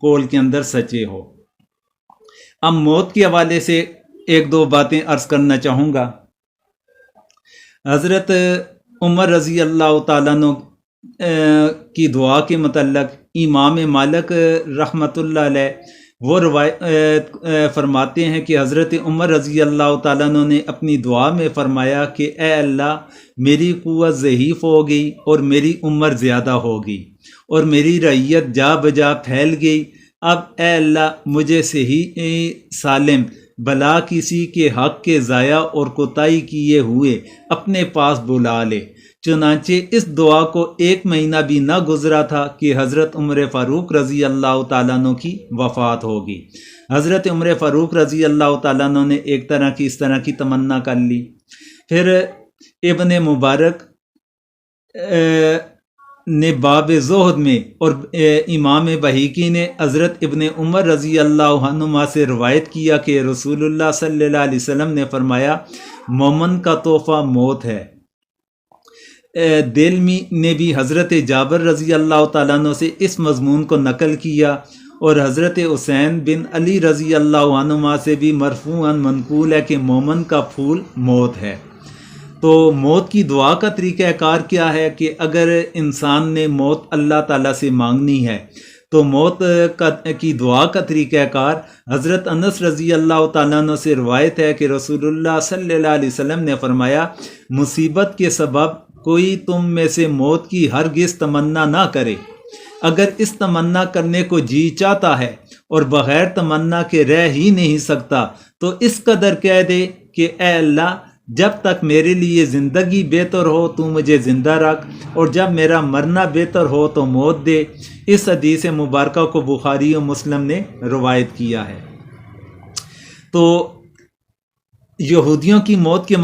قول کے اندر سچے ہو۔ اب موت کے حوالے سے ایک دو باتیں عرض کرنا چاہوں گا۔ حضرت عمر رضی اللہ تعالیٰ عنہ کی دعا کے متعلق امام مالک رحمۃ اللہ علیہ وہ فرماتے ہیں کہ حضرت عمر رضی اللہ تعالیٰ عنہ نے اپنی دعا میں فرمایا کہ اے اللہ میری قوت ضعیف ہو گئی اور میری عمر زیادہ ہوگی اور میری رعیت جا بجا پھیل گئی، اب اے اللہ مجھے صحیح سالم بلا کسی کے حق کے ضائع اور کوتاہی کیے ہوئے اپنے پاس بلا لے۔ چنانچہ اس دعا کو 1 مہینہ بھی نہ گزرا تھا کہ حضرت عمر فاروق رضی اللہ تعالیٰ عنہ کی وفات ہوگی۔ حضرت عمر فاروق رضی اللہ تعالیٰ عنہ نے ایک طرح کی اس طرح کی تمنا کر لی۔ پھر ابن مبارک نے باب زہد میں اور امام بہیقی نے حضرت ابن عمر رضی اللہ عنہما سے روایت کیا کہ رسول اللہ صلی اللہ علیہ وسلم نے فرمایا مومن کا تحفہ موت ہے۔ دلمی نے بھی حضرت جابر رضی اللہ تعالیٰ عنہ سے اس مضمون کو نقل کیا اور حضرت حسین بن علی رضی اللہ عنہما سے بھی مرفوعاً منقول ہے کہ مومن کا پھول موت ہے۔ تو موت کی دعا کا طریقہ کار کیا ہے کہ اگر انسان نے موت اللہ تعالیٰ سے مانگنی ہے تو موت کی دعا کا طریقہ کار حضرت انس رضی اللہ تعالیٰ عنہ سے روایت ہے کہ رسول اللہ صلی اللہ علیہ وسلم نے فرمایا مصیبت کے سبب کوئی تم میں سے موت کی ہرگز تمنا نہ کرے، اگر اس تمنا کرنے کو جی چاہتا ہے اور بغیر تمنا کے رہ ہی نہیں سکتا تو اس قدر کہہ دے کہ اے اللہ جب تک میرے لیے زندگی بہتر ہو تو مجھے زندہ رکھ اور جب میرا مرنا بہتر ہو تو موت دے۔ اس حدیث مبارکہ کو بخاری و مسلم نے روایت کیا ہے۔ تو یہودیوں کی موت کے